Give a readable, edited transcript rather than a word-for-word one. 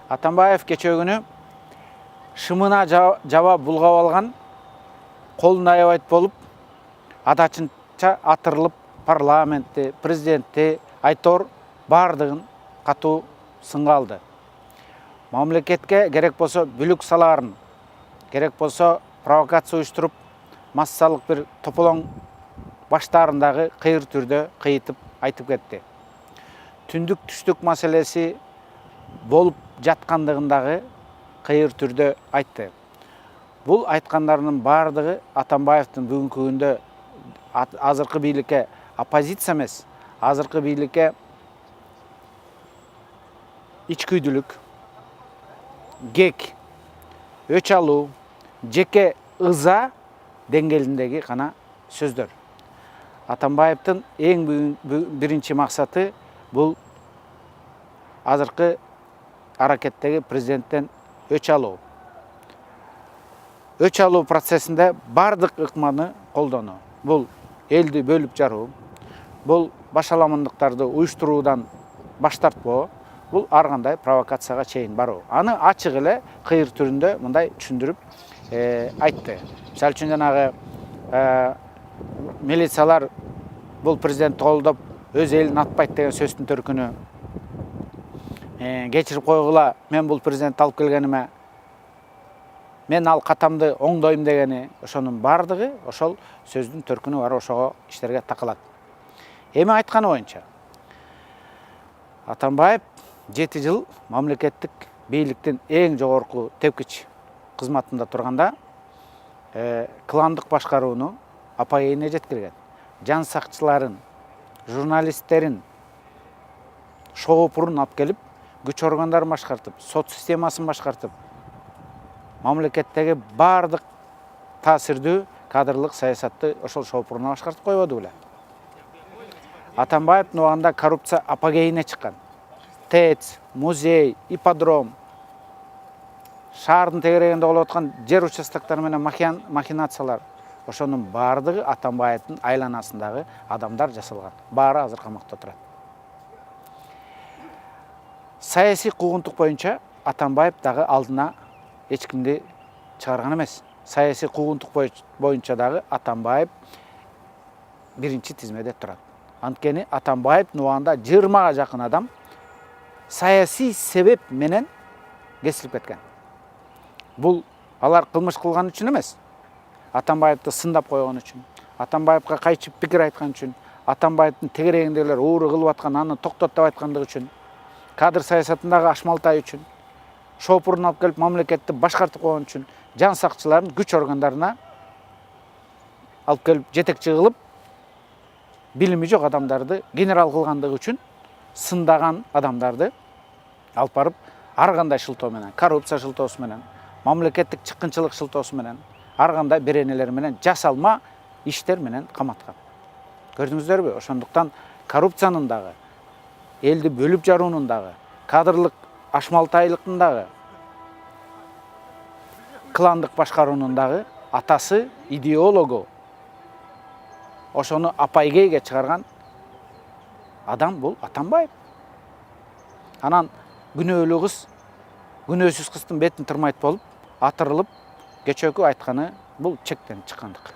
Атамбаев кече күнү шымына жаба булгап алган, колун аябайт болуп, адачынча атырылып, парламентти, президентти, айтор бардыгын катуу сынга алды. Мамлекетке керек болсо бүлүк салаарын, керек болсо провокация уюштуруп, массалык бир тополоң баштарындагы кыйыр түрдө кыйытып айтып кетти. Түндүк түштүк маселеси болуп жаткандыгындагы кыйыр түрдө айтты. Бул айткандарынын бардыгы Атамбаевдин бүгүнкү күндө азыркы бийликке оппозиция эмес, азыркы бийликке ичкүйдүлүк, кек, өч алуу, жеке ыза деңгээлиндеги гана сөздөр. Атамбаевдин эң биринчи максаты бул азыркы аракеттеги президенттен өч алуу. Өч алуу процессинде бардык ыкманы колдонуу. Бул элди бөлүп жаруу, бул башаламандыктарды уюштуруудан баш тартпоо, бул ар кандай провокацияга чейин баруу. Аны ачык эле кыйыр түрүндө мындай түшүндүрүп айтты. Мисалы үчүн жанагы милициялар бул президентти колдоп өз элин атпайт деген сөздүн төркүнү кечирип койгула, мен бул президентти алып келгениме, мен ал катамды оңдойм дегени, ошонун бардыгы ошол сөздүн төркүнү бар, ошого иштерге такалат. Эми айтканы боюнча Атамбаев 7 жыл мамлекеттик бийликтин эң жогорку тепкич кызматында турганда кландык башкарууну апайыне жеткирген. Жан сакчыларын, журналисттерин, шоопурун алып келип, күч органдарын башкартып, сот системасын башкартып, мамлекеттеги бардык таасирдүү кадрлык саясатты ошол шоопуруна башкартып койбоду беле. Атамбаевдин убагында коррупция апогейине чыккан. ТЭЦ, музей, ипподром, шаардын тегерегинде болуп аткан жер участоктор менен махинациялар, ошонун бардыгы Атамбаевдин айланасындагы адамдар жасалган. Баары азыр камакта турат. Саясий куугунтук боюнча Атамбаев дагы алдына эч кимди чыгарган эмес. Саясий куугунтук боюнча дагы Атамбаев биринчи тизмеде турат. Анткени Атамбаевдин убагында 20га жакын адам саясий себеп менен кесилип кеткен. Бул алар кылмыш кылган үчүн эмес. Атамбаевди сындап койгон үчүн, Атамбаевга кайчып пикир айткан үчүн, Атамбаевдин тегерегиндегилер ууру кылып аткан, аны токтот деп айткандыгы үчүн, кадр саясатындагы ашмалтай үчүн, шоопурун алып келип мамлекетти башкартып койгон үчүн, жан сакчыларын күч органдарына алып келип жетекчи кылып, билими жок адамдарды генерал кылгандыгы үчүн сындаган адамдарды алып барып, ар кандай шылтоо менен, коррупция шылтоосу менен, мамлекеттик чыккынчылык шылтоосу менен, ар кандай беренелер менен, жасалма иштер менен каматкан. Көрдүңүздөрбү? Ошондуктан коррупциянын дагы, элди бөлүп жаруунун дагы, кадрлык ашмалтайлыктын дагы, кландык башкаруунун дагы атасы, идеологу, ошону апайгейге чыгарган адам бул Атамбаев. Анан күнөөлүү кыз, күнөөсүз кыздын бетин тырмайт болуп, атырылып, кечөөкү айтканы бул чектен чыккандык.